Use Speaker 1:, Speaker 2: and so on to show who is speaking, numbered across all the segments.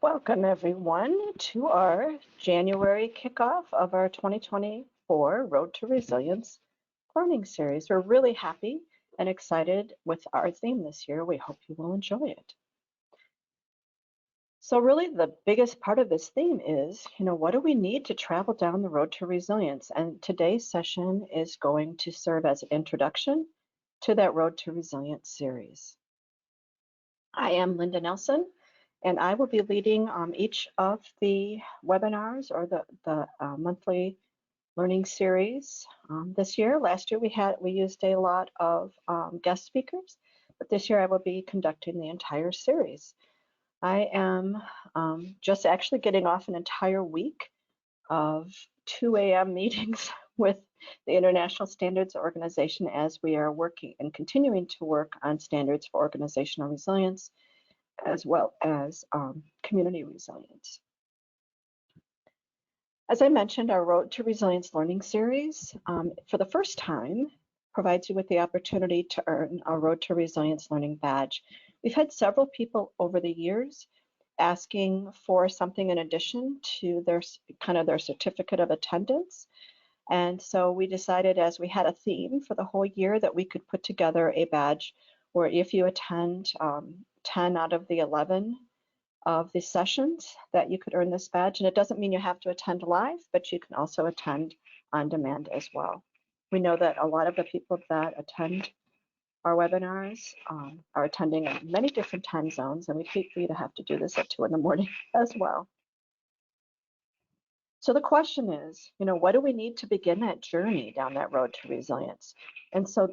Speaker 1: Welcome everyone to our January kickoff of our 2024 Road to Resilience learning series. We're really happy and excited with our theme this year. We hope you will enjoy it. So really the biggest part of this theme is, what do we need to travel down the road to resilience? And today's session is going to serve as an introduction to that Road to Resilience series. I am Linda Nelson, and I will be leading each of the webinars or the monthly learning series this year. Last year we used a lot of guest speakers, but this year I will be conducting the entire series. I am just actually getting off an entire week of 2 a.m. meetings with the International Standards Organization as we are working and continuing to work on standards for organizational resilience, as well as community resilience. As I mentioned, our Road to Resilience learning series, for the first time, provides you with the opportunity to earn a Road to Resilience learning badge. We've had several people over the years asking for something in addition to their certificate of attendance. And so we decided, as we had a theme for the whole year, that we could put together a badge where if you attend 10 out of the 11 of the sessions, that you could earn this badge. And it doesn't mean you have to attend live, but you can also attend on demand as well. We know that a lot of the people that attend our webinars are attending in many different time zones, and we hate for you to have to do this at 2 in the morning as well. So the question is, what do we need to begin that journey down that road to resilience? And so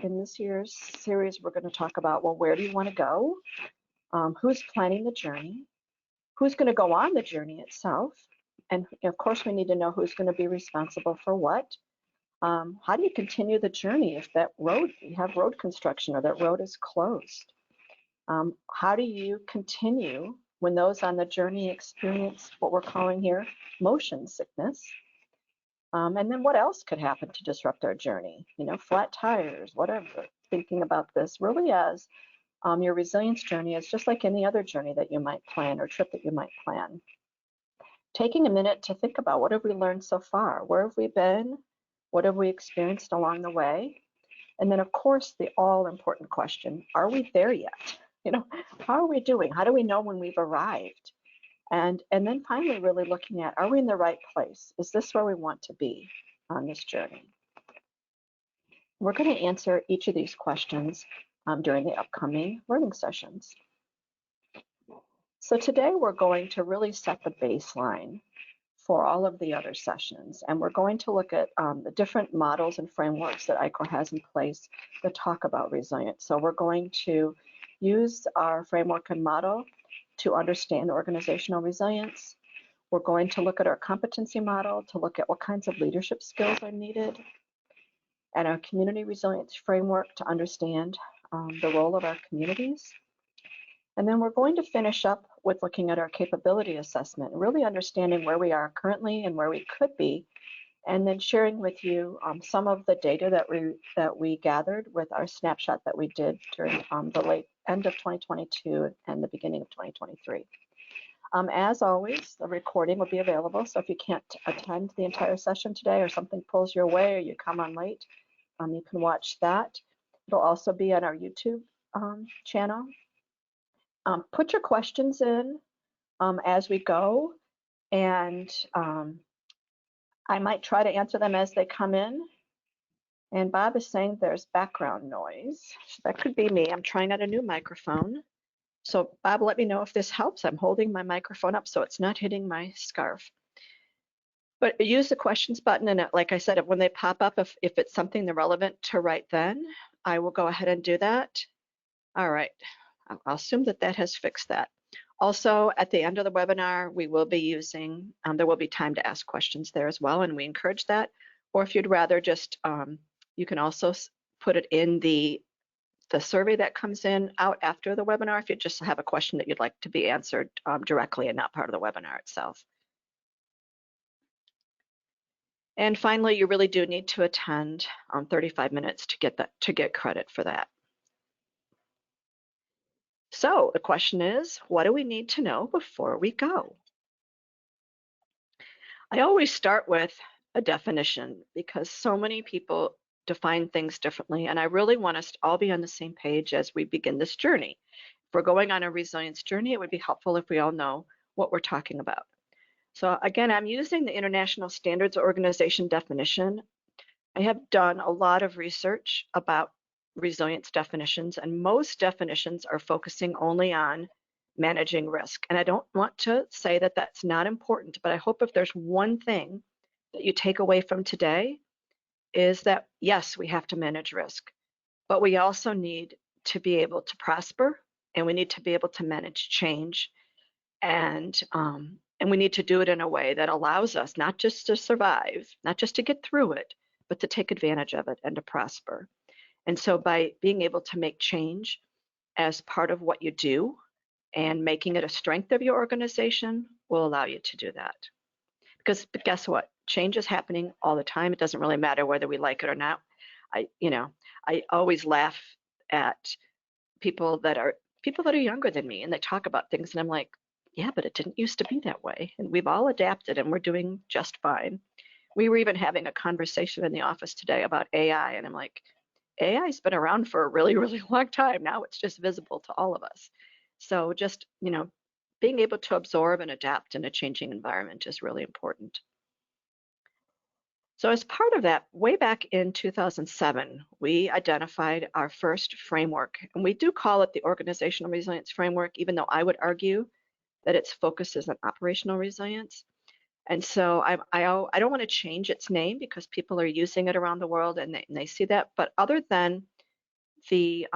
Speaker 1: in this year's series, we're going to talk about, well, where do you want to go? Who's planning the journey? Who's going to go on the journey itself? And of course, we need to know who's going to be responsible for what. How do you continue the journey if you have road construction or that road is closed? How do you continue when those on the journey experience what we're calling here motion sickness? And then what else could happen to disrupt our journey? Flat tires, whatever. Thinking about this really as your resilience journey is just like any other journey that you might plan or trip that you might plan. Taking a minute to think about, what have we learned so far? Where have we been? What have we experienced along the way? And then, of course, the all-important question, are we there yet? How are we doing? How do we know when we've arrived? And then finally, really looking at, are we in the right place? Is this where we want to be on this journey? We're going to answer each of these questions during the upcoming learning sessions. So today we're going to really set the baseline for all of the other sessions, and we're going to look at the different models and frameworks that ICOR has in place that talk about resilience. So we're going to use our framework and model to understand organizational resilience. We're going to look at our competency model to look at what kinds of leadership skills are needed, and our community resilience framework to understand the role of our communities. And then we're going to finish up with looking at our capability assessment, really understanding where we are currently and where we could be, and then sharing with you some of the data that we gathered with our snapshot that we did during the late end of 2022 and the beginning of 2023. As always, the recording will be available, so if you can't attend the entire session today or something pulls your way or you come on late, you can watch that. It'll also be on our YouTube channel. Put your questions in as we go, and I might try to answer them as they come in. And Bob is saying there's background noise. That could be me. I'm trying out a new microphone. So Bob, let me know if this helps. I'm holding my microphone up so it's not hitting my scarf. But use the questions button, and like I said, when they pop up, if it's something they're relevant to right then, I will go ahead and do that. All right, I'll assume that has fixed that. Also, at the end of the webinar, we will be using, there will be time to ask questions there as well, and we encourage that. Or if you'd rather just, you can also put it in the survey that comes out after the webinar if you just have a question that you'd like to be answered directly and not part of the webinar itself. And finally, you really do need to attend 35 minutes to get credit for that. So the question is, what do we need to know before we go? I always start with a definition because so many people define things differently, and I really want us to all be on the same page as we begin this journey. If we're going on a resilience journey, it would be helpful if we all know what we're talking about. So again, I'm using the International Standards Organization definition. I have done a lot of research about resilience definitions, and most definitions are focusing only on managing risk. And I don't want to say that that's not important, but I hope if there's one thing that you take away from today is that yes, we have to manage risk, but we also need to be able to prosper, and we need to be able to manage change, and we need to do it in a way that allows us not just to survive, not just to get through it, but to take advantage of it and to prosper. And so by being able to make change as part of what you do and making it a strength of your organization will allow you to do that. Because guess what? Change is happening all the time. It doesn't really matter whether we like it or not. I always laugh at people that are younger than me and they talk about things and I'm like, yeah, but it didn't used to be that way. And we've all adapted and we're doing just fine. We were even having a conversation in the office today about AI, and I'm like, AI's been around for a really, really long time. Now it's just visible to all of us. So just, being able to absorb and adapt in a changing environment is really important. So as part of that, way back in 2007, we identified our first framework, and we do call it the Organizational Resilience Framework, even though I would argue that its focus is on operational resilience. And so I don't want to change its name because people are using it around the world and they see that. But other than the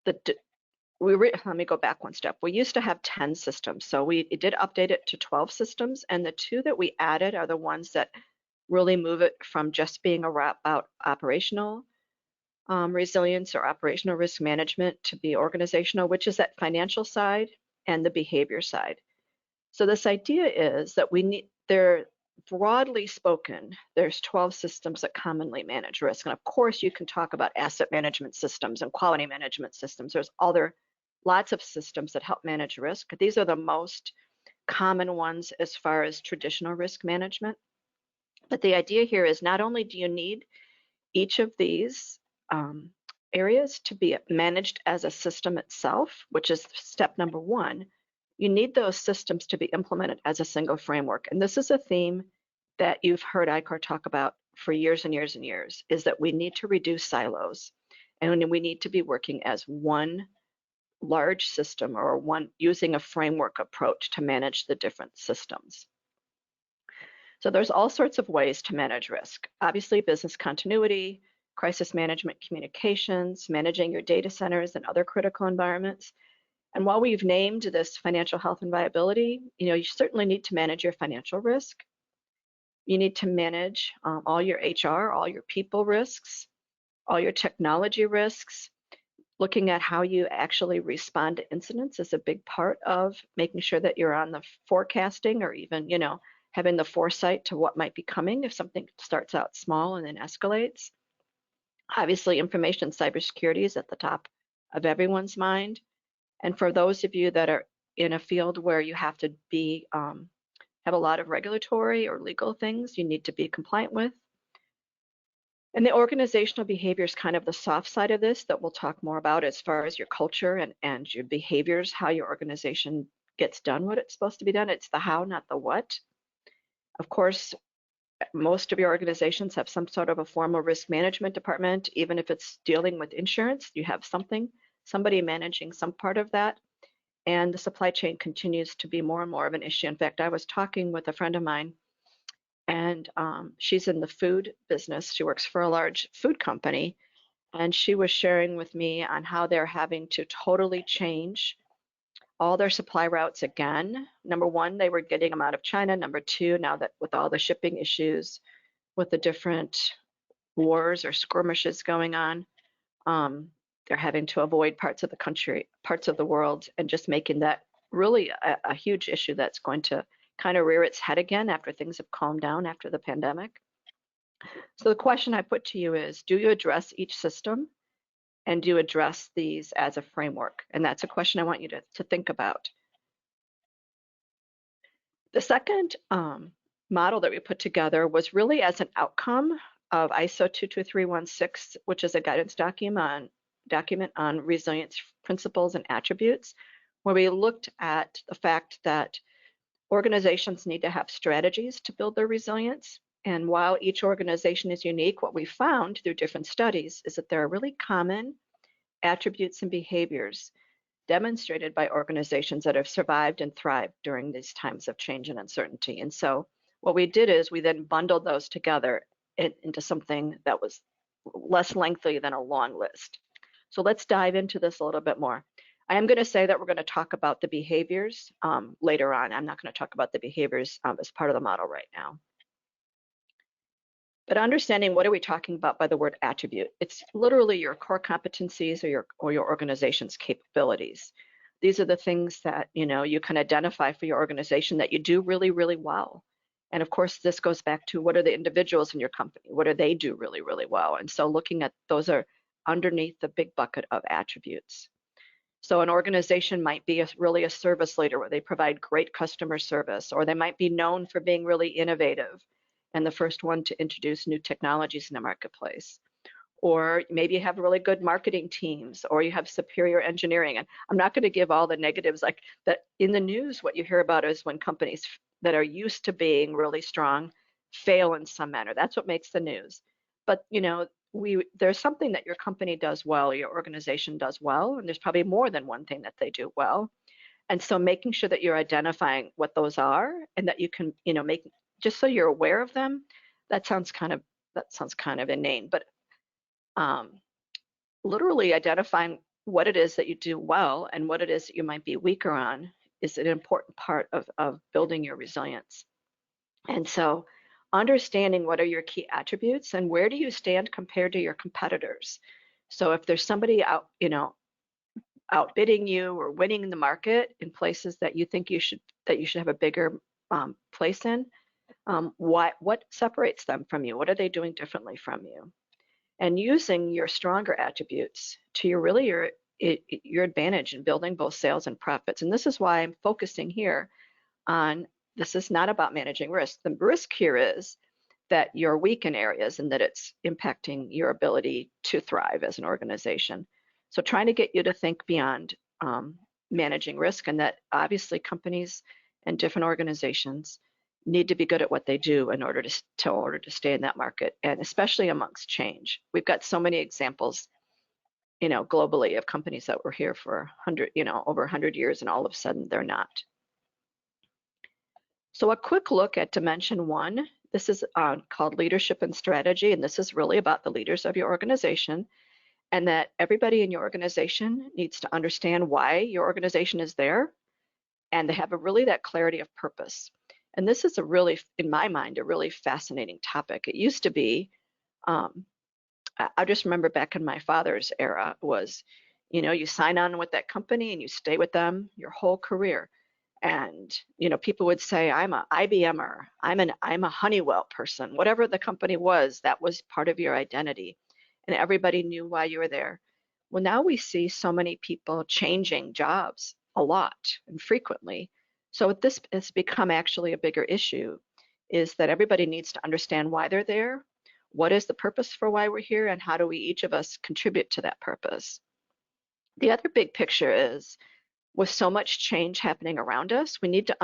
Speaker 1: let me go back one step. We used to have 10 systems, so we did update it to 12 systems, and the two that we added are the ones that really move it from just being about operational resilience or operational risk management to be organizational, which is that financial side and the behavior side. So this idea is that broadly spoken, there's 12 systems that commonly manage risk. And of course, you can talk about asset management systems and quality management systems. There's lots of systems that help manage risk. These are the most common ones as far as traditional risk management. But the idea here is not only do you need each of these areas to be managed as a system itself, which is step number one, you need those systems to be implemented as a single framework. And this is a theme that you've heard ICOR talk about for years and years and years, is that we need to reduce silos and we need to be working as one large system or using a framework approach to manage the different systems. So there's all sorts of ways to manage risk. Obviously, business continuity, crisis management communications, managing your data centers and other critical environments. And while we've named this financial health and viability, you certainly need to manage your financial risk. You need to manage all your HR, all your people risks, all your technology risks. Looking at how you actually respond to incidents is a big part of making sure that you're on the forecasting or even, having the foresight to what might be coming if something starts out small and then escalates. Obviously, information cybersecurity is at the top of everyone's mind. And for those of you that are in a field where you have to have a lot of regulatory or legal things you need to be compliant with. And the organizational behavior is kind of the soft side of this that we'll talk more about as far as your culture and your behaviors, how your organization gets done what it's supposed to be done. It's the how, not the what. Of course, most of your organizations have some sort of a formal risk management department. Even if it's dealing with insurance, you have somebody managing some part of that. And the supply chain continues to be more and more of an issue. In fact, I was talking with a friend of mine, and she's in the food business. She works for a large food company, and she was sharing with me on how they're having to totally change all their supply routes again. Number one, they were getting them out of China. Number two, now that with all the shipping issues, with the different wars or skirmishes going on, they're having to avoid parts of the country, parts of the world, and just making that really a huge issue that's going to kind of rear its head again after things have calmed down after the pandemic. So the question I put to you is, do you address each system And do you address these as a framework? And that's a question I want you to think about. The second model that we put together was really as an outcome of ISO 22316, which is a guidance document on resilience principles and attributes, where we looked at the fact that organizations need to have strategies to build their resilience. And while each organization is unique, what we found through different studies is that there are really common attributes and behaviors demonstrated by organizations that have survived and thrived during these times of change and uncertainty. And so what we did is we then bundled those together into something that was less lengthy than a long list. So let's dive into this a little bit more. I am going to say that we're going to talk about the behaviors later on. I'm not going to talk about the behaviors as part of the model right now. But understanding what are we talking about by the word attribute? It's literally your core competencies or your organization's capabilities. These are the things that you can identify for your organization that you do really, really well. And of course, this goes back to what are the individuals in your company? What do they do really, really well? And so looking at those are underneath the big bucket of attributes. So an organization might be really a service leader where they provide great customer service, or they might be known for being really innovative and the first one to introduce new technologies in the marketplace. Or maybe you have really good marketing teams, or you have superior engineering. And I'm not going to give all the negatives like that in the news. What you hear about is when companies that are used to being really strong fail in some manner. That's what makes the news. But there's something that your company does well, your organization does well, and there's probably more than one thing that they do well. And so making sure that you're identifying what those are and that you can, make just so you're aware of them, that sounds kind of inane, but literally identifying what it is that you do well and what it is that you might be weaker on is an important part of building your resilience. And so understanding what are your key attributes and where do you stand compared to your competitors. So if there's somebody out, outbidding you or winning in the market in places that you think you should have a bigger place in, what separates them from you? What are they doing differently from you? And using your stronger attributes to your advantage in building both sales and profits. And this is why I'm focusing here on this is not about managing risk. The risk here is that you're weak in areas and that it's impacting your ability to thrive as an organization. So trying to get you to think beyond managing risk, and that obviously companies and different organizations need to be good at what they do in order to stay in that market, and especially amongst change. We've got so many examples, globally of companies that were here for over 100 years, and all of a sudden they're not. So a quick look at dimension 1. This is called leadership and strategy, and this is really about the leaders of your organization, and that everybody in your organization needs to understand why your organization is there, and they have that clarity of purpose. And this is in my mind, a really fascinating topic. It used to be, I just remember back in my father's era was, you sign on with that company and you stay with them your whole career. And, people would say, I'm a IBMer, I'm a Honeywell person, whatever the company was, that was part of your identity. And everybody knew why you were there. Well, now we see so many people changing jobs a lot and frequently. So what this has become actually a bigger issue is that everybody needs to understand why they're there, what is the purpose for why we're here, and how do we each of us contribute to that purpose. The other big picture is, with so much change happening around us, we need to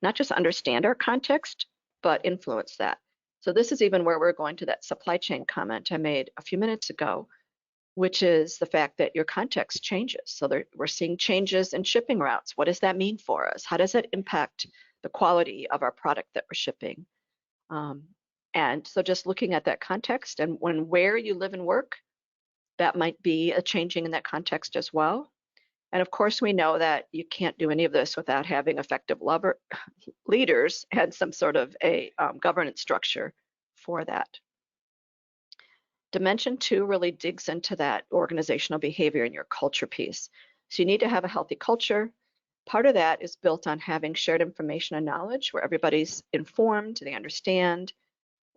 Speaker 1: not just understand our context, but influence that. So this is even where we're going to that supply chain comment I made a few minutes ago, which is the fact that your context changes. So we're seeing changes in shipping routes. What does that mean for us? How does that impact the quality of our product that we're shipping? And so just looking at that context and where you live and work, that might be a changing in that context as well. And of course, we know that you can't do any of this without having effective leaders and some sort of a governance structure for that. Dimension 2 really digs into that organizational behavior and your culture piece. So you need to have a healthy culture. Part of that is built on having shared information and knowledge where everybody's informed, they understand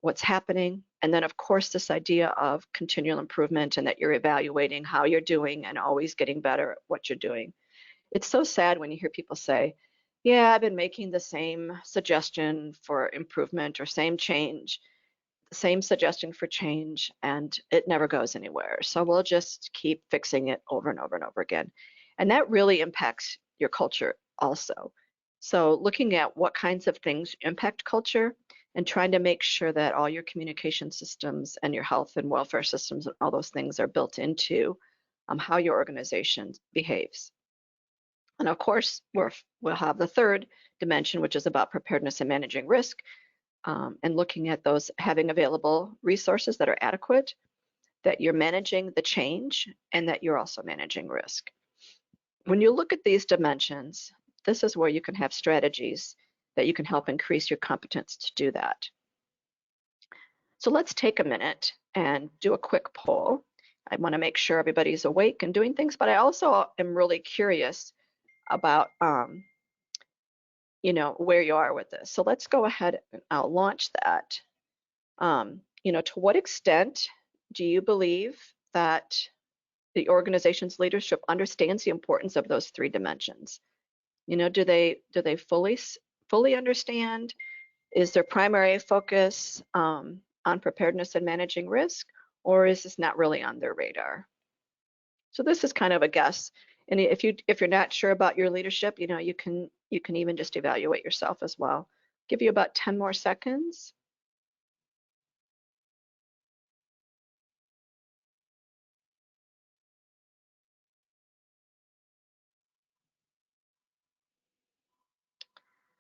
Speaker 1: what's happening. And then, of course, this idea of continual improvement and that you're evaluating how you're doing and always getting better at what you're doing. It's so sad when you hear people say, yeah, I've been making the same suggestion for improvement or same suggestion for change, and it never goes anywhere. So we'll just keep fixing it over and over and over again. And that really impacts your culture also. So looking at what kinds of things impact culture and trying to make sure that all your communication systems and your health and welfare systems and all those things are built into how your organization behaves. And of course, we'll have the third dimension, which is about preparedness and managing risk, and looking at those, having available resources that are adequate, that you're managing the change, and that you're also managing risk. When you look at these dimensions, this is where you can have strategies that you can help increase your competence to do that. So let's take a minute and do a quick poll. I want to make sure everybody's awake and doing things, but I also am really curious about where you are with this. So let's go ahead and I'll launch that. To what extent do you believe that the organization's leadership understands the importance of those three dimensions? Do they fully understand? Is their primary focus on preparedness and managing risk, or is this not really on their radar? So this is kind of a guess. And if you're not sure about your leadership, you can even just evaluate yourself as well. Give you about 10 more seconds.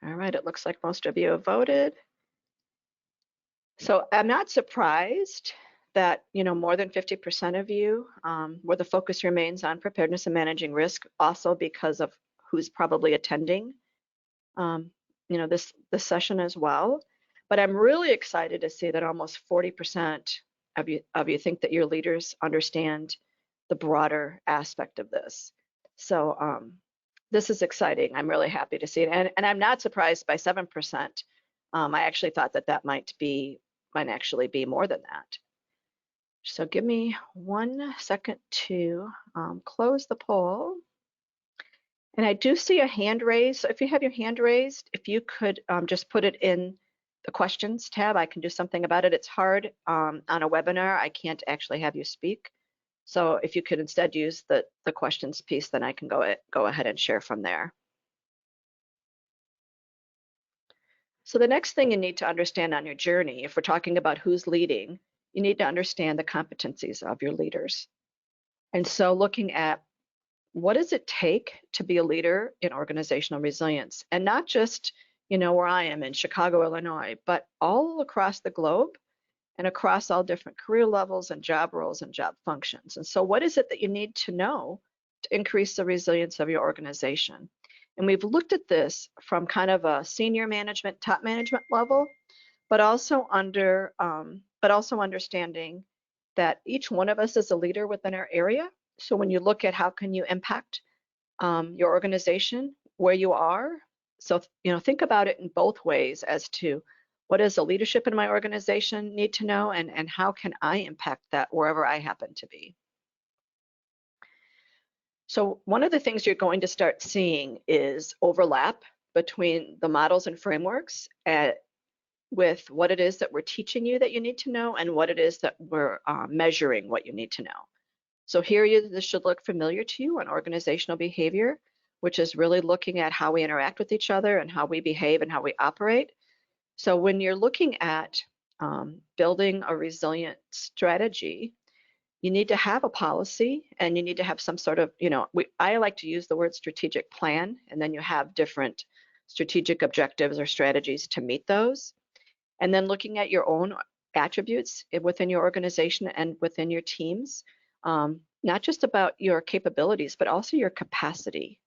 Speaker 1: All right, it looks like most of you have voted. So I'm not surprised that more than 50% of you, where the focus remains on preparedness and managing risk, also because of who's probably attending this session as well. But I'm really excited to see that almost 40% of you think that your leaders understand the broader aspect of this. So this is exciting. I'm really happy to see it, and I'm not surprised by 7%. I actually thought that might actually be more than that. So give me 1 second to close the poll. And I do see a hand raised. So if you have your hand raised, if you could just put it in the questions tab, I can do something about it. It's hard on a webinar. I can't actually have you speak. So if you could instead use the questions piece, then I can go ahead and share from there. So the next thing you need to understand on your journey, if we're talking about who's leading, you need to understand the competencies of your leaders. And so looking at what does it take to be a leader in organizational resilience? And not just, where I am in Chicago, Illinois, but all across the globe and across all different career levels and job roles and job functions. And so what is it that you need to know to increase the resilience of your organization? And we've looked at this from kind of a senior management, top management level, but also understanding that each one of us is a leader within our area. So when you look at how can you impact your organization, where you are, so think about it in both ways as to what does the leadership in my organization need to know, and how can I impact that wherever I happen to be. So one of the things you're going to start seeing is overlap between the models and frameworks with what it is that we're teaching you that you need to know and what it is that we're measuring what you need to know. So here this should look familiar to you on organizational behavior, which is really looking at how we interact with each other and how we behave and how we operate. So when you're looking at building a resilient strategy, you need to have a policy and you need to have some sort of, I like to use the word strategic plan, and then you have different strategic objectives or strategies to meet those. And then looking at your own attributes within your organization and within your teams, not just about your capabilities, but also your capacity.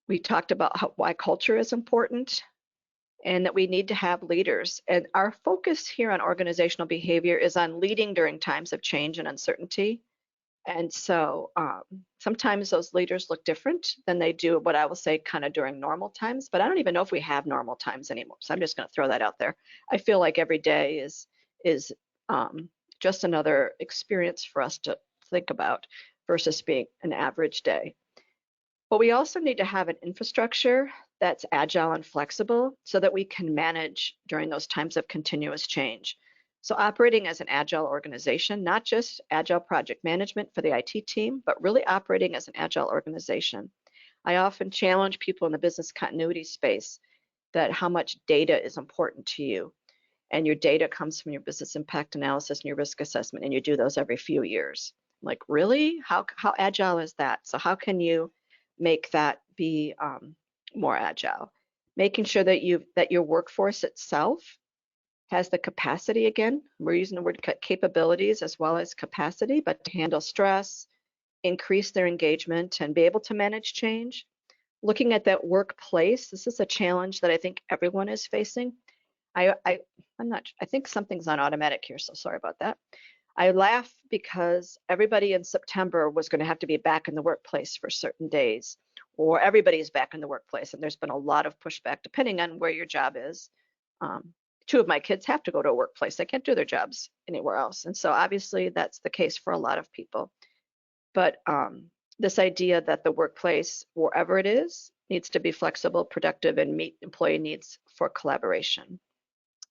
Speaker 1: We talked about why culture is important and that we need to have leaders. And our focus here on organizational behavior is on leading during times of change and uncertainty. And so sometimes those leaders look different than they do what I will say kind of during normal times, but I don't even know if we have normal times anymore. So I'm just going to throw that out there. I feel like every day is is just another experience for us to think about versus being an average day. But we also need to have an infrastructure that's agile and flexible so that we can manage during those times of continuous change. So operating as an agile organization, not just agile project management for the IT team, but really operating as an agile organization. I often challenge people in the business continuity space that how much data is important to you. And your data comes from your business impact analysis and your risk assessment, and you do those every few years. Like, really? How agile is that? So how can you make that be more agile? Making sure that your workforce itself has the capacity, again, we're using the word capabilities as well as capacity, but to handle stress, increase their engagement, and be able to manage change. Looking at that workplace, this is a challenge that I think everyone is facing. I'm not, I think something's on automatic here, so sorry about that. I laugh because everybody in September was going to have to be back in the workplace for certain days, or everybody's back in the workplace, and there's been a lot of pushback depending on where your job is. Two of my kids have to go to a workplace. They can't do their jobs anywhere else. And so obviously that's the case for a lot of people. But this idea that the workplace, wherever it is, needs to be flexible, productive, and meet employee needs for collaboration.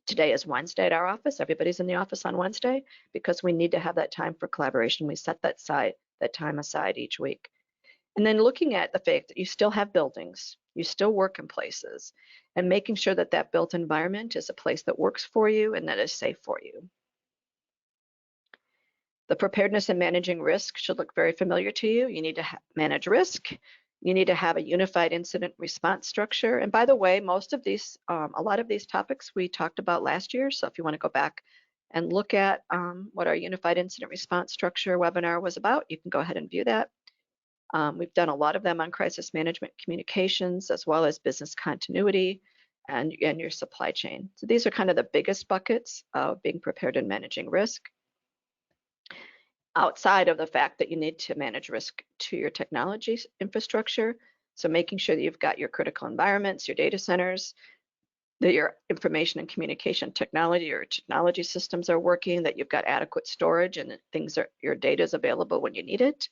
Speaker 1: Today is Wednesday at our office. Everybody's in the office on Wednesday because we need to have that time for collaboration. We set that time aside each week. And then looking at the fact that you still have buildings, you still work in places, and making sure that that built environment is a place that works for you and that is safe for you. The preparedness and managing risk should look very familiar to you. You need to manage risk. You need to have a unified incident response structure. And by the way, most of these, a lot of these topics we talked about last year. So if you want to go back and look at what our unified incident response structure webinar was about, you can go ahead and view that. We've done a lot of them on crisis management communications, as well as business continuity and your supply chain. So these are kind of the biggest buckets of being prepared and managing risk, outside of the fact that you need to manage risk to your technology infrastructure. So making sure that you've got your critical environments, your data centers, that your information and communication technology or technology systems are working, that you've got adequate storage and that your data is available when you need it.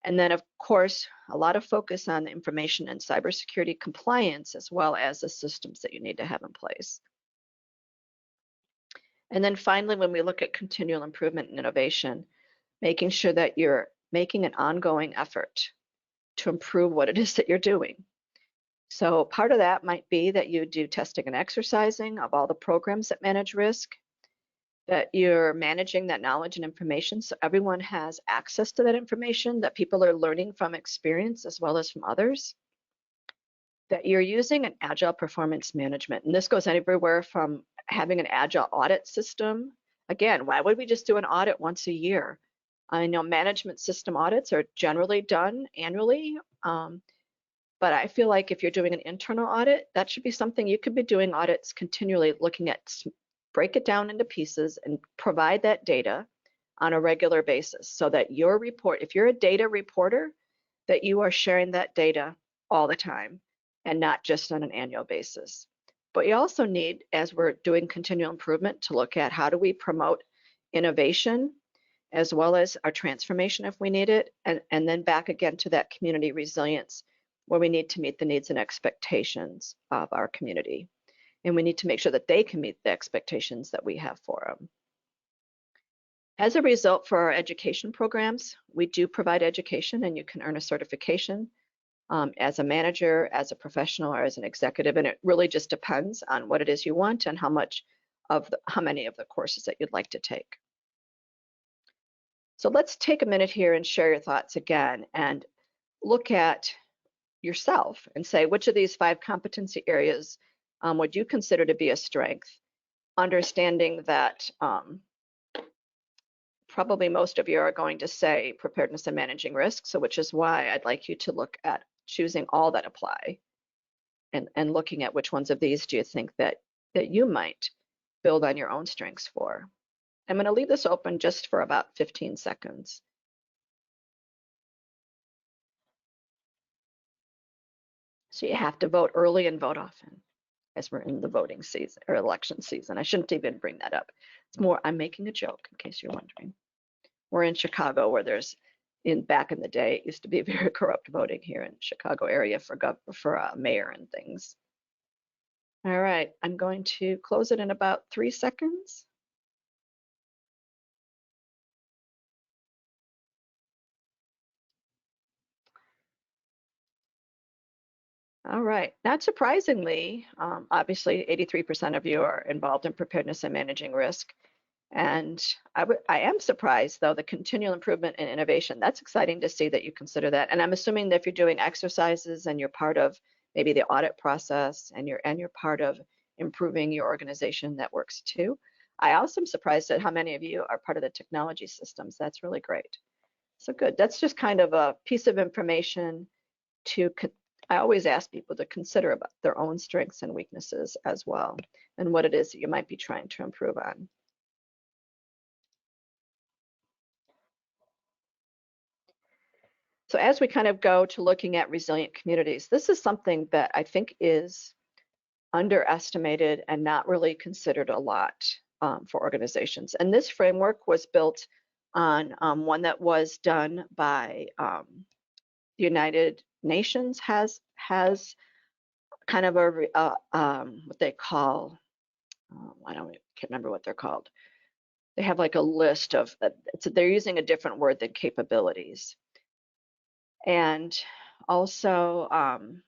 Speaker 1: And then, of course, a lot of focus on the information and cybersecurity compliance, as well as the systems that you need to have in place. And then finally, when we look at continual improvement and innovation, making sure that you're making an ongoing effort to improve what it is that you're doing. So part of that might be that you do testing and exercising of all the programs that manage risk, that you're managing that knowledge and information so everyone has access to that information, that people are learning from experience as well as from others, that you're using an agile performance management. And this goes everywhere from having an agile audit system. Again, why would we just do an audit once a year? I know management system audits are generally done annually, but I feel like if you're doing an internal audit, that should be something you could be doing audits continually, looking at, break it down into pieces and provide that data on a regular basis so that your report, if you're a data reporter, that you are sharing that data all the time and not just on an annual basis. But you also need, as we're doing continual improvement, to look at how do we promote innovation as well as our transformation if we need it, and then back again to that community resilience where we need to meet the needs and expectations of our community. And we need to make sure that they can meet the expectations that we have for them. As a result, for our education programs, we do provide education, and you can earn a certification as a manager, as a professional, or as an executive. And it really just depends on what it is you want and how many of the courses that you'd like to take. So let's take a minute here and share your thoughts again and look at yourself and say, which of these 5 competency areas would you consider to be a strength? Understanding that probably most of you are going to say preparedness and managing risk, so which is why I'd like you to look at choosing all that apply and looking at which ones of these do you think that you might build on your own strengths for. I'm going to leave this open just for about 15 seconds. So you have to vote early and vote often. as we're in the voting season or election season. I shouldn't even bring that up. It's more, I'm making a joke in case you're wondering. We're in Chicago where there's, back in the day, it used to be very corrupt voting here in the Chicago area for mayor and things. All right, I'm going to close it in about 3 seconds. All right, not surprisingly, obviously 83% of you are involved in preparedness and managing risk. And I am surprised, though, the continual improvement and innovation. That's exciting to see that you consider that. And I'm assuming that if you're doing exercises and you're part of maybe the audit process and you're part of improving your organization, that works too. I also am surprised at how many of you are part of the technology systems. That's really great. So good. That's just kind of a piece of information I always ask people to consider about their own strengths and weaknesses as well, and what it is that you might be trying to improve on. So as we kind of go to looking at resilient communities, this is something that I think is underestimated and not really considered a lot for organizations. And this framework was built on one that was done by the United Nations has kind of what they call, can't remember what they're called. They have like a list of, they're using a different word than capabilities. And also, I'm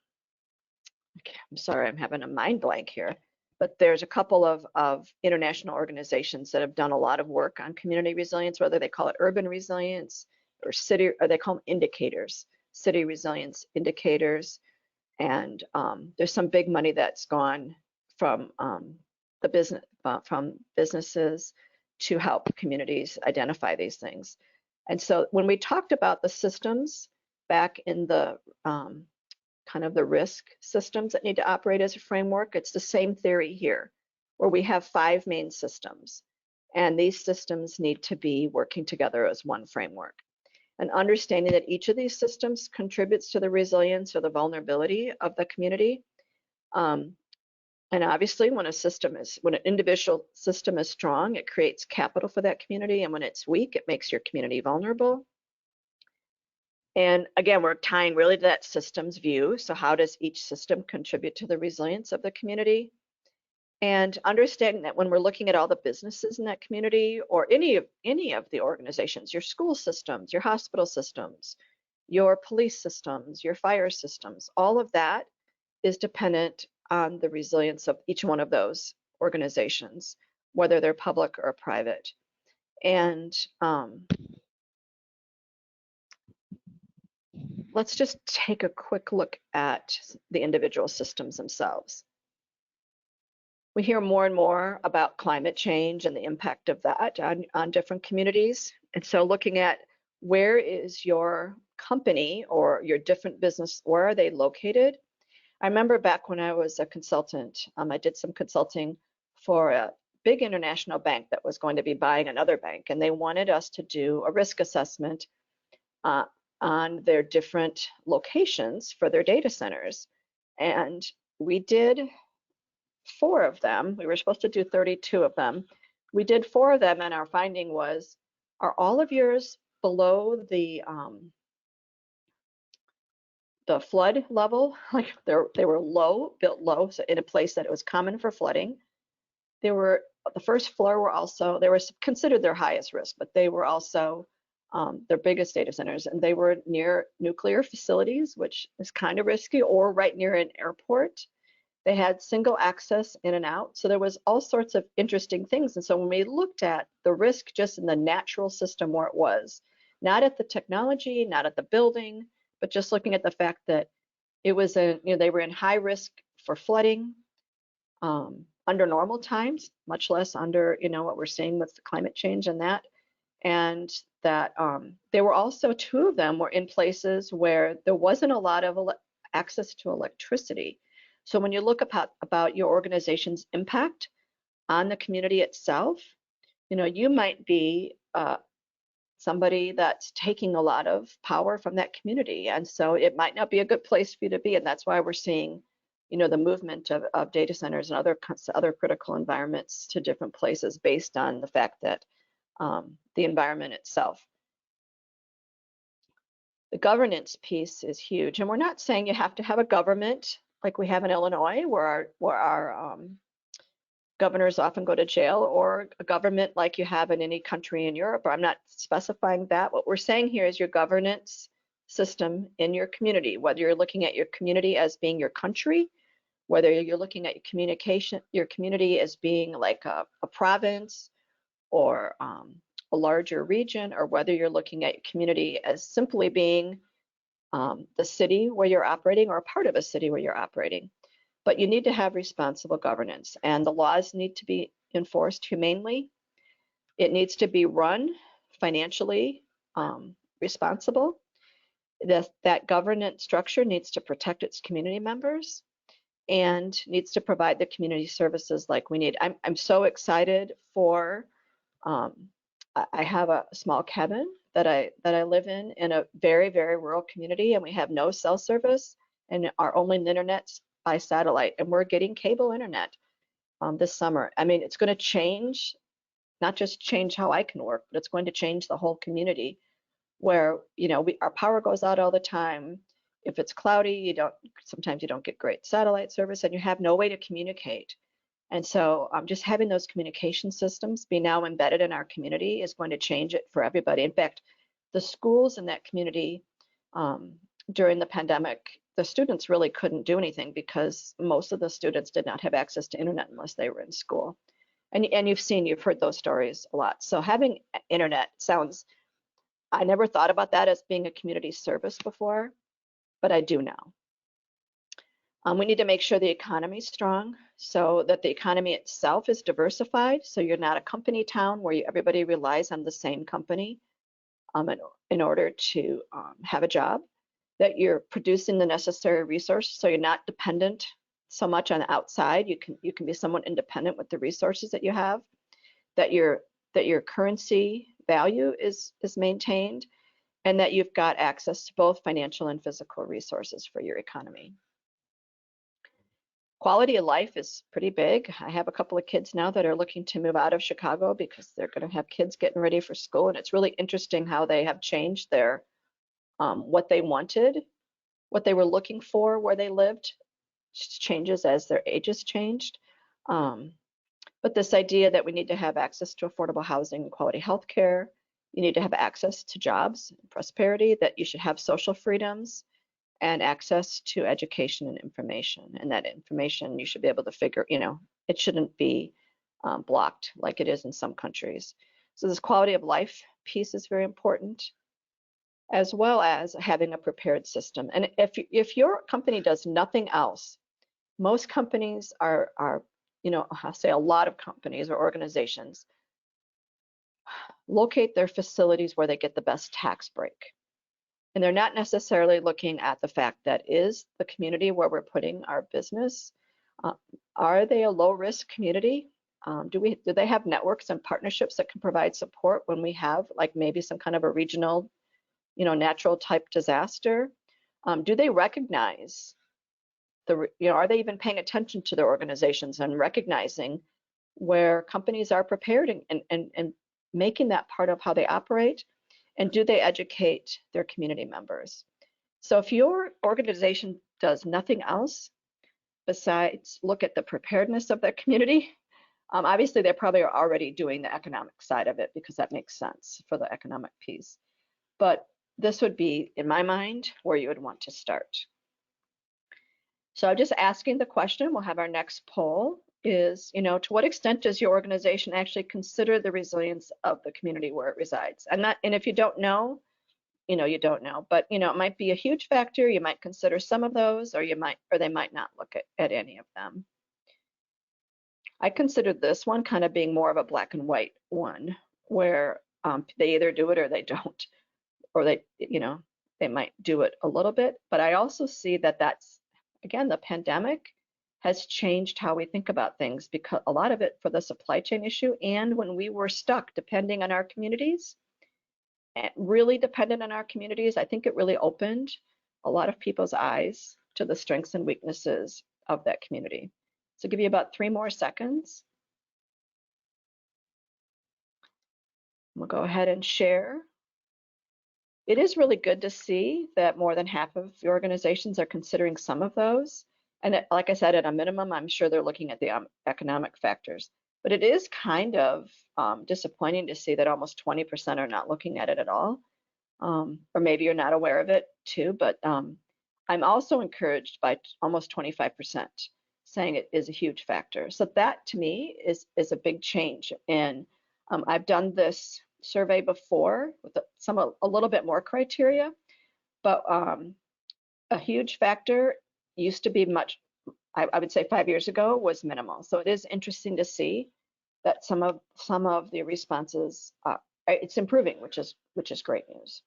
Speaker 1: sorry, I'm having a mind blank here, but there's a couple of international organizations that have done a lot of work on community resilience, whether they call it urban resilience or city, or they call them indicators, city resilience indicators. And there's some big money that's gone from from businesses to help communities identify these things. And so when we talked about the systems back in the kind of the risk systems that need to operate as a framework, it's the same theory here, where we have 5 main systems, and these systems need to be working together as one framework. And understanding that each of these systems contributes to the resilience or the vulnerability of the community. And obviously, when an individual system is strong, it creates capital for that community, and when it's weak, it makes your community vulnerable. And again, we're tying really to that systems view. So how does each system contribute to the resilience of the community? And understanding that when we're looking at all the businesses in that community, or any of the organizations, your school systems, your hospital systems, your police systems, your fire systems, all of that is dependent on the resilience of each one of those organizations, whether they're public or private. And let's just take a quick look at the individual systems themselves. We hear more and more about climate change and the impact of that on different communities. And so looking at where is your company or your different business, where are they located? I remember back when I was a consultant, I did some consulting for a big international bank that was going to be buying another bank, and they wanted us to do a risk assessment on their different locations for their data centers. And we did 4 of them. We were supposed to do 32 of them. We did 4 of them, and our finding was, are all of yours below the flood level? Like they were low, built low, so in a place that it was common for flooding. The first floor were also, they were considered their highest risk, but they were also their biggest data centers, and they were near nuclear facilities, which is kind of risky, or right near an airport. They had single access in and out. So there was all sorts of interesting things. And so when we looked at the risk just in the natural system where it was, not at the technology, not at the building, but just looking at the fact that it was they were in high risk for flooding under normal times, much less under, what we're seeing with climate change and that. And that there were also 2 of them were in places where there wasn't a lot of access to electricity. So when you look about your organization's impact on the community itself, you might be somebody that's taking a lot of power from that community. And so it might not be a good place for you to be. And that's why we're seeing the movement of data centers and other critical environments to different places based on the fact that the environment itself. The governance piece is huge, and we're not saying you have to have a government like we have in Illinois, where our governors often go to jail, or a government like you have in any country in Europe. Or I'm not specifying that. What we're saying here is your governance system in your community, whether you're looking at your community as being your country, whether you're looking at your community as being like a province or a larger region, or whether you're looking at your community as simply being the city where you're operating or a part of a city where you're operating. But you need to have responsible governance, and the laws need to be enforced humanely. It needs to be run financially responsible. That governance structure needs to protect its community members and needs to provide the community services like we need. I'm so excited for, I have a small cabin that I live in a very, very rural community, and we have no cell service, and our only internet's by satellite, and we're getting cable internet this summer. I mean, it's going to change, not just change how I can work, but it's going to change the whole community, where our power goes out all the time. If it's cloudy, sometimes you don't get great satellite service, and you have no way to communicate. And so just having those communication systems be now embedded in our community is going to change it for everybody. In fact, the schools in that community during the pandemic, the students really couldn't do anything because most of the students did not have access to internet unless they were in school. And you've heard those stories a lot. So having internet I never thought about that as being a community service before, but I do now. We need to make sure the economy is strong so that the economy itself is diversified. So you're not a company town where everybody relies on the same company in order to have a job, that you're producing the necessary resources so you're not dependent so much on the outside. You can be somewhat independent with the resources that you have, that your currency value is maintained, and that you've got access to both financial and physical resources for your economy. Quality of life is pretty big. I have a couple of kids now that are looking to move out of Chicago because they're going to have kids getting ready for school, and it's really interesting how they have changed their what they wanted, what they were looking for, where they lived, changes as their ages changed. But this idea that we need to have access to affordable housing and quality health care, you need to have access to jobs and prosperity, that you should have social freedoms and access to education and information. And that information you should be able to figure, it shouldn't be blocked like it is in some countries. So this quality of life piece is very important, as well as having a prepared system. And if your company does nothing else, most companies are I'll say a lot of companies or organizations locate their facilities where they get the best tax break. And they're not necessarily looking at the fact that is the community where we're putting our business, are they a low risk community? Do they have networks and partnerships that can provide support when we have like maybe some kind of a regional, natural type disaster? Do they recognize are they even paying attention to their organizations and recognizing where companies are prepared and making that part of how they operate? And do they educate their community members? So if your organization does nothing else besides look at the preparedness of their community, obviously they probably are already doing the economic side of it because that makes sense for the economic piece. But this would be, in my mind, where you would want to start. So I'm just asking the question, we'll have our next poll, is, to what extent does your organization actually consider the resilience of the community where it resides? And if you don't know, you don't know, but it might be a huge factor. You might consider some of those, or they might not look at any of them. I consider this one kind of being more of a black and white one, where they either do it or they don't, or they might do it a little bit. But I also see that that's, again, the pandemic has changed how we think about things, because a lot of it for the supply chain issue, and when we were stuck depending on our communities, really dependent on our communities, I think it really opened a lot of people's eyes to the strengths and weaknesses of that community. So give you about 3 more seconds. We'll go ahead and share. It is really good to see that more than half of the organizations are considering some of those. And like I said, at a minimum, I'm sure they're looking at the economic factors. But it is kind of disappointing to see that almost 20% are not looking at it at all. Or maybe you're not aware of it too, but I'm also encouraged by almost 25% saying it is a huge factor. So that to me is a big change. And I've done this survey before with a little bit more criteria, but a huge factor used to be much, I would say 5 years ago, was minimal. So it is interesting to see that some of the responses, it's improving, which is great news.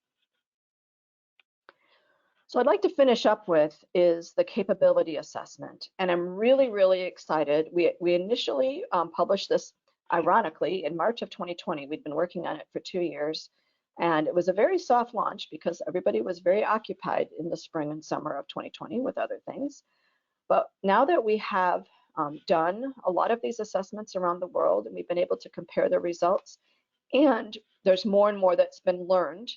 Speaker 1: So I'd like to finish up with is the capability assessment. And I'm really, really excited. We initially published this, ironically, in March of 2020. We'd been working on it for 2 years. And it was a very soft launch because everybody was very occupied in the spring and summer of 2020 with other things. But now that we have done a lot of these assessments around the world, and we've been able to compare the results, and there's more and more that's been learned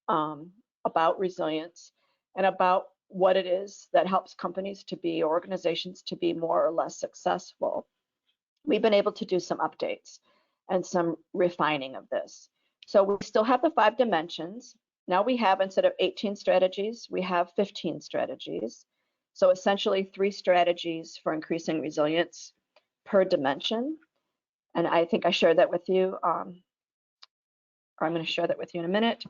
Speaker 1: about resilience and about what it is that helps companies to be, organizations to be more or less successful, we've been able to do some updates and some refining of this. So we still have the 5 dimensions. Now we have, instead of 18 strategies, we have 15 strategies. So essentially 3 strategies for increasing resilience per dimension. And I think I shared that with you, or I'm going to share that with you in a minute.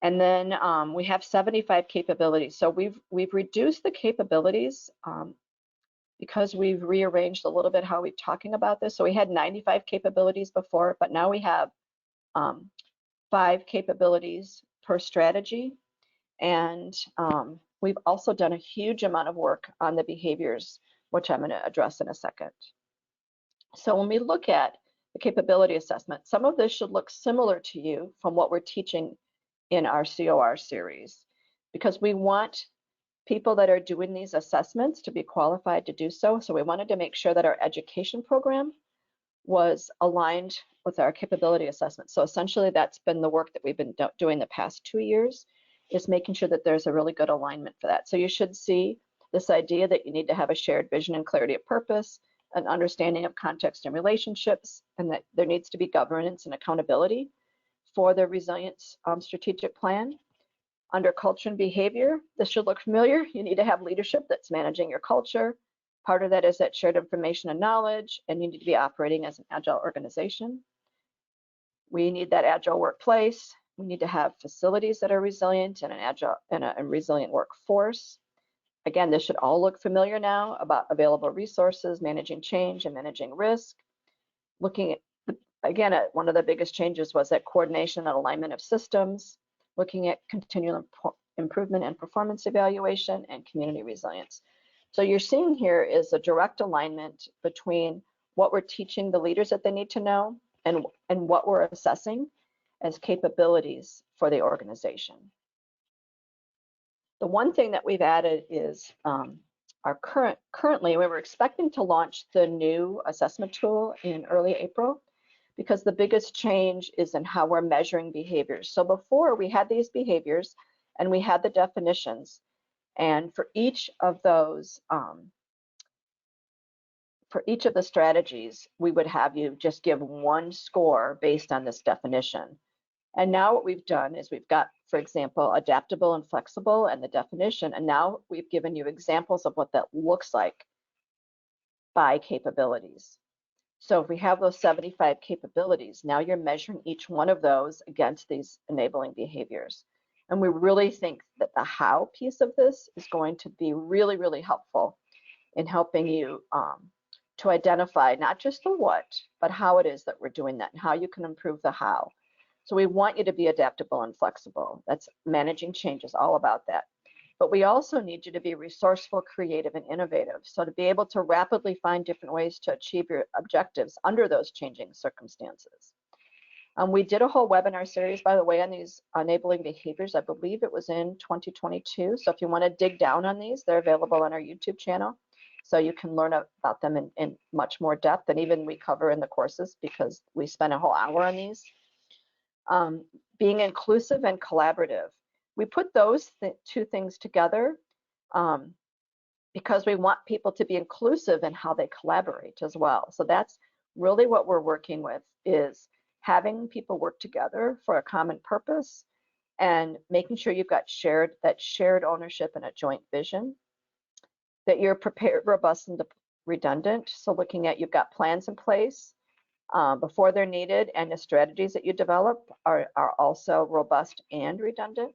Speaker 1: And then we have 75 capabilities. So we've reduced the capabilities because we've rearranged a little bit how we're talking about this. So we had 95 capabilities before, but now we have 5 capabilities per strategy. And we've also done a huge amount of work on the behaviors, which I'm going to address in a second. So when we look at the capability assessment, some of this should look similar to you from what we're teaching in our ICOR series, because we want people that are doing these assessments to be qualified to do so. So we wanted to make sure that our education program was aligned with our capability assessment. So essentially that's been the work that we've been doing the past 2 years, is making sure that there's a really good alignment for that. So you should see this idea that you need to have a shared vision and clarity of purpose, an understanding of context and relationships, and that there needs to be governance and accountability for the resilience strategic plan. Under culture and behavior, this should look familiar. You need to have leadership that's managing your culture. Part of that is that shared information and knowledge, and you need to be operating as an agile organization. We need that agile workplace. We need to have facilities that are resilient and an agile and a resilient workforce. Again, this should all look familiar now about available resources, managing change and managing risk. Looking at, again, at one of the biggest changes was that coordination and alignment of systems, looking at continual improvement and performance evaluation and community resilience. So you're seeing here is a direct alignment between what we're teaching the leaders that they need to know and what we're assessing as capabilities for the organization. The one thing that we've added is currently we were expecting to launch the new assessment tool in early April, because the biggest change is in how we're measuring behaviors. So before we had these behaviors and we had the definitions, and for each of those, for each of the strategies, we would have you just give 1 score based on this definition. And now what we've done is we've got, for example, adaptable and flexible and the definition, and now we've given you examples of what that looks like by capabilities. So if we have those 75 capabilities, now you're measuring each one of those against these enabling behaviors. And we really think that the how piece of this is going to be really, really helpful in helping you to identify not just the what, but how it is that we're doing that and how you can improve the how. So we want you to be adaptable and flexible. That's managing change is all about that. But we also need you to be resourceful, creative, and innovative. So to be able to rapidly find different ways to achieve your objectives under those changing circumstances. We did a whole webinar series, by the way, on these enabling behaviors. I believe it was in 2022. So if you want to dig down on these, they're available on our YouTube channel. So you can learn about them in much more depth than even we cover in the courses, because we spend a whole hour on these. Being inclusive and collaborative. We put those two things together because we want people to be inclusive in how they collaborate as well. So that's really what we're working with, is having people work together for a common purpose and making sure you've got shared ownership and a joint vision, that you're prepared, robust, and redundant. So looking at, you've got plans in place before they're needed, and the strategies that you develop are also robust and redundant.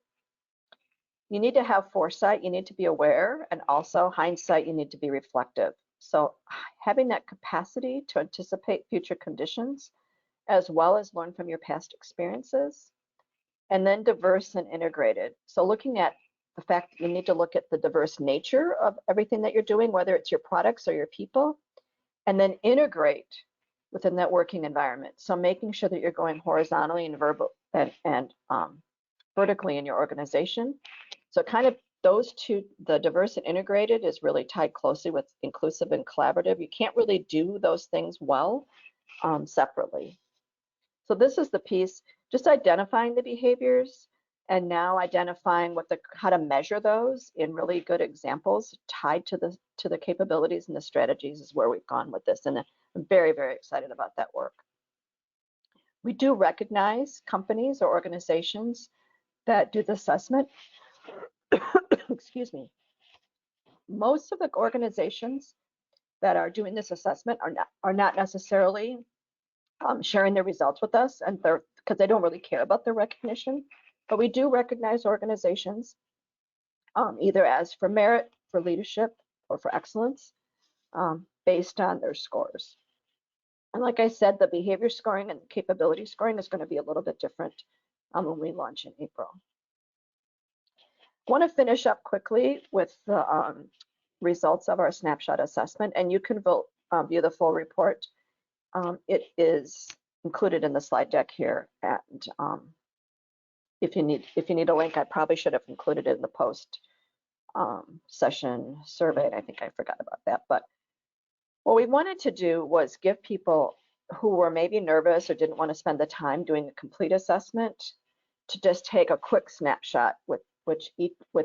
Speaker 1: You need to have foresight, you need to be aware, and also hindsight, you need to be reflective. So having that capacity to anticipate future conditions, as well as learn from your past experiences. And then diverse and integrated. So looking at the fact that you need to look at the diverse nature of everything that you're doing, whether it's your products or your people, and then integrate within that working environment. So making sure that you're going horizontally and vertically in your organization. So kind of those two, the diverse and integrated, is really tied closely with inclusive and collaborative. You can't really do those things well separately. So this is the piece, just identifying the behaviors, and now identifying how to measure those in really good examples tied to the capabilities and the strategies is where we've gone with this. And I'm very, very excited about that work. We do recognize companies or organizations that do the assessment. Excuse me. Most of the organizations that are doing this assessment are not necessarily sharing their results with us, and because they don't really care about their recognition. But we do recognize organizations either as for merit, for leadership, or for excellence based on their scores. And like I said, the behavior scoring and capability scoring is going to be a little bit different when we launch in April. I want to finish up quickly with the results of our snapshot assessment, and you can view the full report. It is included in the slide deck here, and if you need a link, I probably should have included it in the post session survey. I think I forgot about that. But what we wanted to do was give people who were maybe nervous or didn't want to spend the time doing a complete assessment to just take a quick snapshot with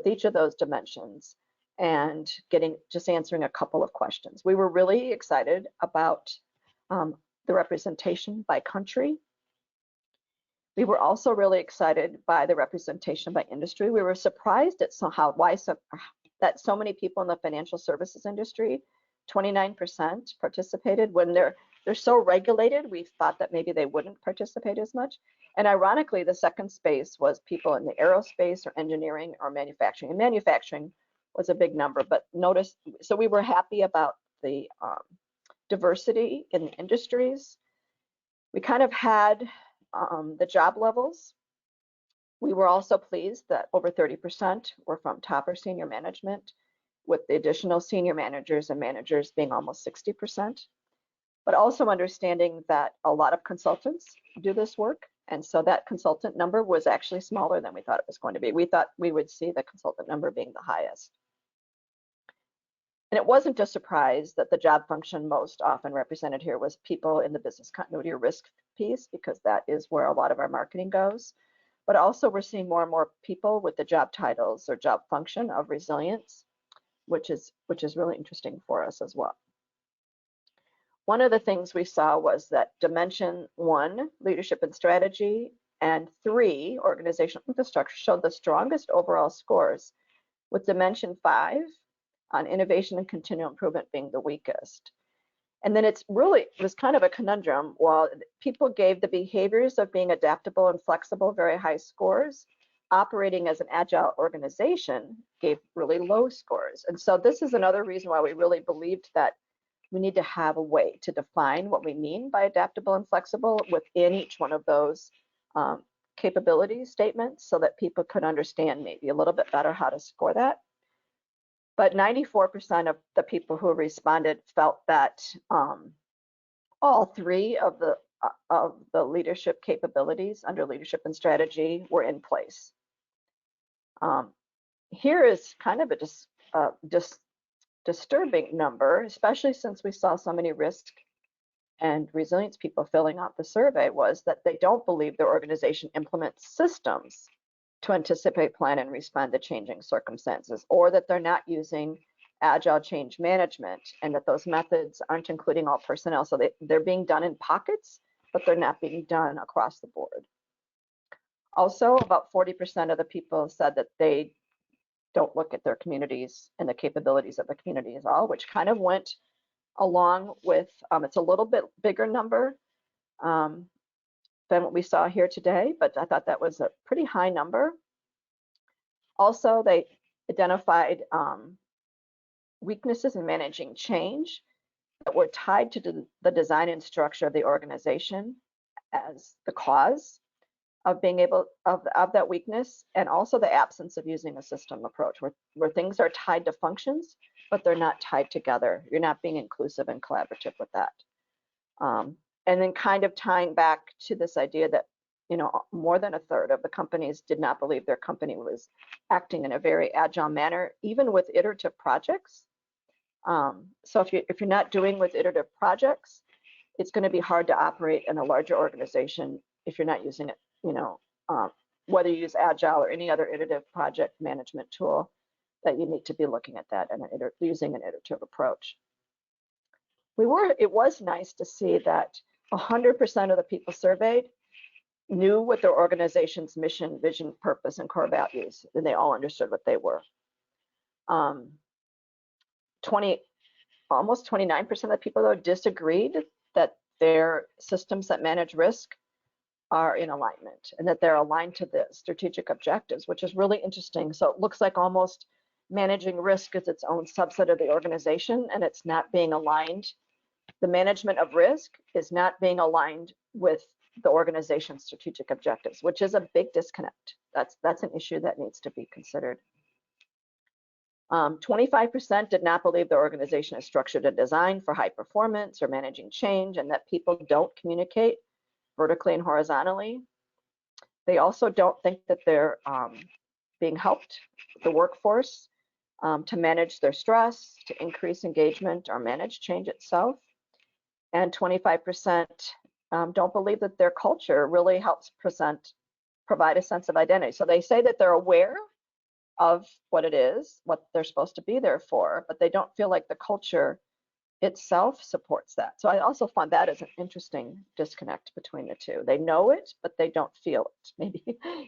Speaker 1: each of those dimensions and answering a couple of questions. We were really excited about the representation by country. We were also really excited by the representation by industry. We were surprised at that so many people in the financial services industry, 29% participated. When they're so regulated, we thought that maybe they wouldn't participate as much. And ironically, the second space was people in the aerospace or engineering or manufacturing. And manufacturing was a big number, but notice, so we were happy about the diversity in the industries. We kind of had the job levels. We were also pleased that over 30% were from top or senior management, with the additional senior managers and managers being almost 60%. But also understanding that a lot of consultants do this work. And so that consultant number was actually smaller than we thought it was going to be. We thought we would see the consultant number being the highest. And it wasn't a surprise that the job function most often represented here was people in the business continuity or risk piece, because that is where a lot of our marketing goes. But also we're seeing more and more people with the job titles or job function of resilience, which is really interesting for us as well. One of the things we saw was that dimension 1, leadership and strategy, and 3, organizational infrastructure, showed the strongest overall scores, with dimension 5 on innovation and continual improvement being the weakest. And then it was kind of a conundrum. While people gave the behaviors of being adaptable and flexible very high scores, operating as an agile organization gave really low scores. And so this is another reason why we really believed that we need to have a way to define what we mean by adaptable and flexible within each one of those capability statements, so that people could understand maybe a little bit better how to score that. But 94% of the people who responded felt that all 3 of the leadership capabilities under leadership and strategy were in place. Here is kind of a disturbing number, especially since we saw so many risk and resilience people filling out the survey, was that they don't believe their organization implements systems to anticipate, plan, and respond to changing circumstances, or that they're not using agile change management, and that those methods aren't including all personnel. So they're being done in pockets, but they're not being done across the board. Also, about 40% of the people said that they don't look at their communities and the capabilities of the community at all, which kind of went along with, it's a little bit bigger number than what we saw here today, but I thought that was a pretty high number. Also, they identified weaknesses in managing change that were tied to the design and structure of the organization as the cause of being able of that weakness, and also the absence of using a system approach where things are tied to functions, but they're not tied together. You're not being inclusive and collaborative with that. And then kind of tying back to this idea that, you know, more than a third of the companies did not believe their company was acting in a very agile manner, even with iterative projects. So if you're not doing with iterative projects, it's going to be hard to operate in a larger organization if you're not using it, you know, whether you use agile or any other iterative project management tool, that you need to be looking at that and using an iterative approach. It was nice to see that 100% of the people surveyed knew what their organization's mission, vision, purpose, and core values, and they all understood what they were. Almost 29% of the people, though, disagreed that their systems that manage risk are in alignment and that they're aligned to the strategic objectives, which is really interesting. So it looks like almost managing risk is its own subset of the organization, and it's not being aligned. The management of risk is not being aligned with the organization's strategic objectives, which is a big disconnect. That's an issue that needs to be considered. 25% did not believe the organization is structured and designed for high performance or managing change, and that people don't communicate vertically and horizontally. They also don't think that they're being helped, the workforce, to manage their stress, to increase engagement or manage change itself. And 25% don't believe that their culture really helps provide a sense of identity. So they say that they're aware of what it is, what they're supposed to be there for, but they don't feel like the culture itself supports that. So I also found that as an interesting disconnect between the two. They know it, but they don't feel it. Maybe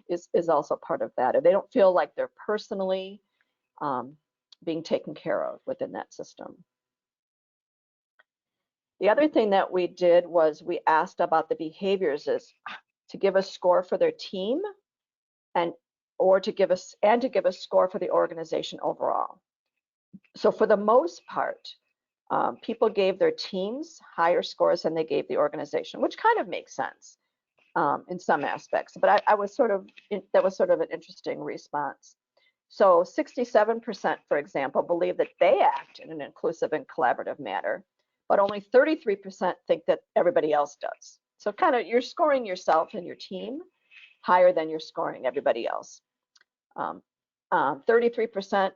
Speaker 1: is also part of that. Or they don't feel like they're personally being taken care of within that system. The other thing that we did was we asked about the behaviors is to give a score for their team or to give us a score for the organization overall. So for the most part, people gave their teams higher scores than they gave the organization, which kind of makes sense in some aspects. But that was sort of an interesting response. So 67%, for example, believe that they act in an inclusive and collaborative manner, but only 33% think that everybody else does. So kind of you're scoring yourself and your team higher than you're scoring everybody else. 33%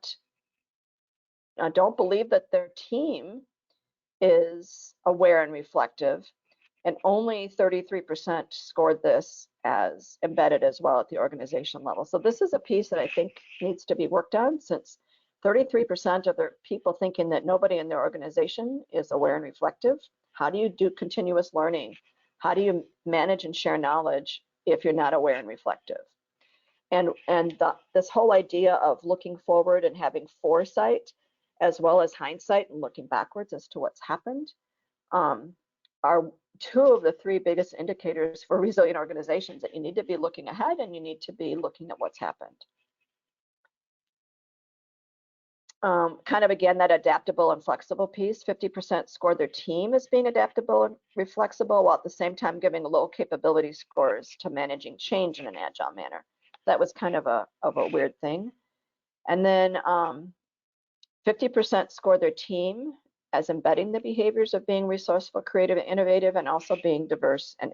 Speaker 1: don't believe that their team is aware and reflective, and only 33% scored this as embedded as well at the organization level. So this is a piece that I think needs to be worked on, since 33% of the people thinking that nobody in their organization is aware and reflective. How do you do continuous learning? How do you manage and share knowledge if you're not aware and reflective? And this whole idea of looking forward and having foresight as well as hindsight and looking backwards as to what's happened are two of the three biggest indicators for resilient organizations, that you need to be looking ahead and you need to be looking at what's happened. Kind of again, that adaptable and flexible piece, 50% scored their team as being adaptable and flexible, while at the same time giving low capability scores to managing change in an agile manner. That was kind of a weird thing. And then 50% scored their team as embedding the behaviors of being resourceful, creative, and innovative, and also being diverse and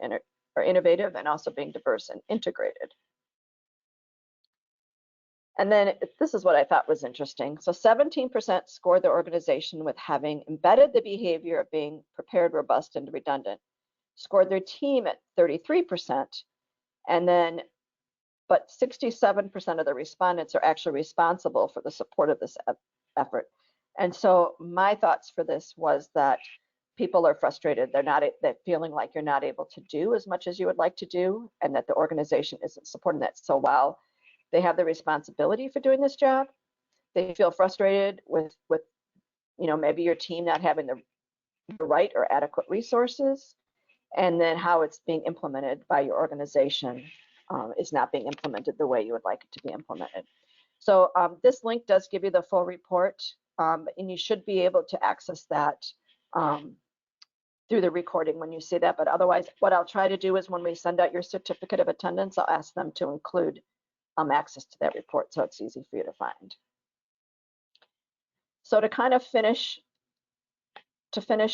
Speaker 1: innovative, and also being diverse and integrated. And then this is what I thought was interesting. So 17% scored the organization with having embedded the behavior of being prepared, robust, and redundant. Scored their team at 33%, and then but 67% of the respondents are actually responsible for the support of this effort. And so my thoughts for this was that people are frustrated. They're feeling like you're not able to do as much as you would like to do, and that the organization isn't supporting that. So while they have the responsibility for doing this job, they feel frustrated with maybe your team not having the right or adequate resources, and then how it's being implemented by your organization is not being implemented the way you would like it to be implemented. So this link does give you the full report, and you should be able to access that through the recording when you see that. But otherwise, what I'll try to do is when we send out your certificate of attendance, I'll ask them to include access to that report so it's easy for you to find. So to kind of finish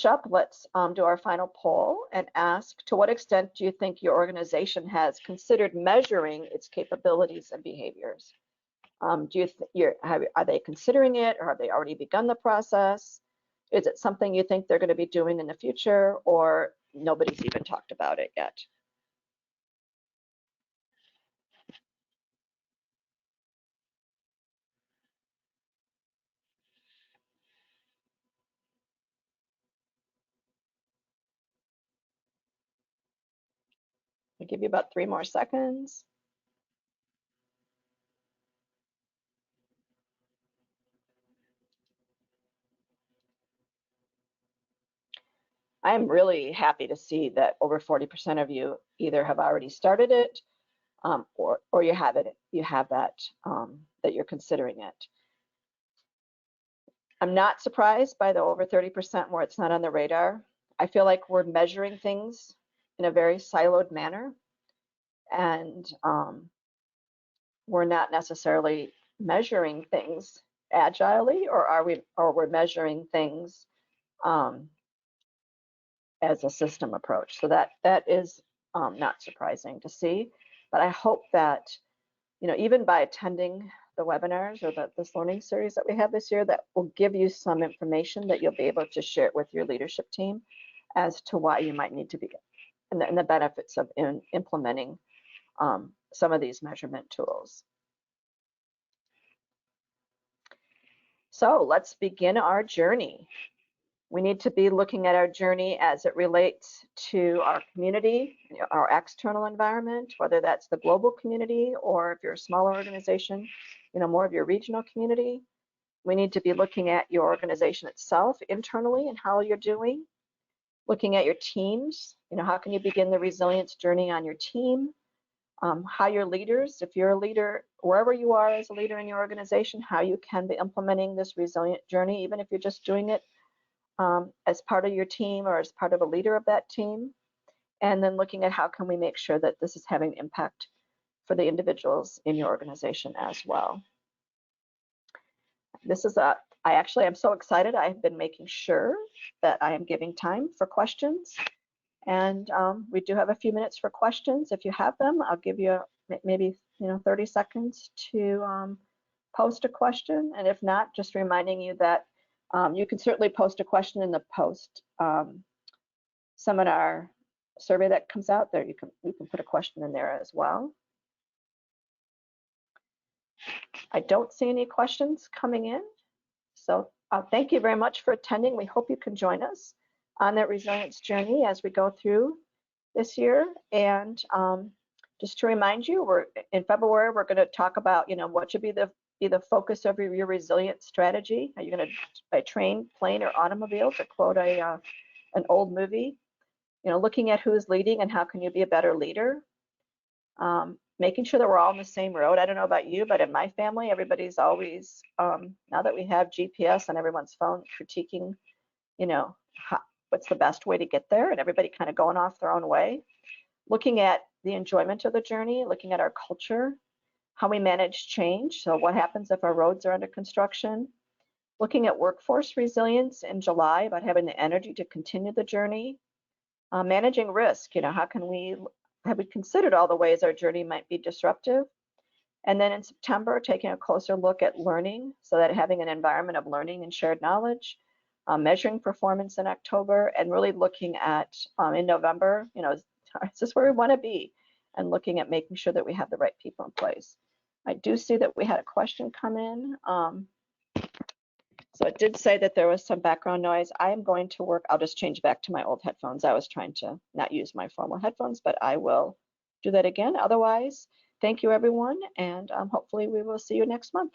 Speaker 1: up, let's do our final poll and ask, to what extent do you think your organization has considered measuring its capabilities and behaviors? Are they considering it, or have they already begun the process? Is it something you think they're going to be doing in the future, or nobody's even talked about it yet? I'll give you about 3 more seconds. I'm really happy to see that over 40% of you either have already started it, or you have that that you're considering it. I'm not surprised by the over 30% where it's not on the radar. I feel like we're measuring things in a very siloed manner, and we're not necessarily measuring things agilely, or we're measuring things as a system approach. So that is not surprising to see. But I hope that even by attending the webinars or this learning series that we have this year, that will give you some information that you'll be able to share with your leadership team as to why you might need to be, and the benefits of implementing some of these measurement tools. So let's begin our journey. We need to be looking at our journey as it relates to our community, our external environment, whether that's the global community, or if you're a smaller organization, more of your regional community. We need to be looking at your organization itself internally and how you're doing, looking at your teams. How can you begin the resilience journey on your team? How your leaders, if you're a leader, wherever you are as a leader in your organization, how you can be implementing this resilient journey, even if you're just doing it as part of your team or as part of a leader of that team. And then looking at how can we make sure that this is having impact for the individuals in your organization as well. I actually am so excited. I've been making sure that I am giving time for questions. And we do have a few minutes for questions. If you have them, I'll give you maybe 30 seconds to post a question. And if not, just reminding you that you can certainly post a question in the post seminar survey that comes out there. You can put a question in there as well. I don't see any questions coming in. So thank you very much for attending. We hope you can join us on that resilience journey as we go through this year. And just to remind you, in February, we're going to talk about, what should be the focus of your resilient strategy. Are you going to by train, plane, or automobile, to quote an old movie? Looking at who's leading and how can you be a better leader. Making sure that we're all on the same road. I don't know about you, but in my family, everybody's always, now that we have GPS on everyone's phone, critiquing, what's the best way to get there, and everybody kind of going off their own way. Looking at the enjoyment of the journey, looking at our culture, how we manage change. So what happens if our roads are under construction? Looking at workforce resilience in July, about having the energy to continue the journey. Managing risk, have we considered all the ways our journey might be disruptive? And then in September, taking a closer look at learning, so that having an environment of learning and shared knowledge, measuring performance in October, and really looking at in November, is this where we want to be? And looking at making sure that we have the right people in place. I do see that we had a question come in. So it did say that there was some background noise. I am going to work, I'll just change back to my old headphones. I was trying to not use my formal headphones, but I will do that again. Otherwise, thank you everyone, and hopefully we will see you next month.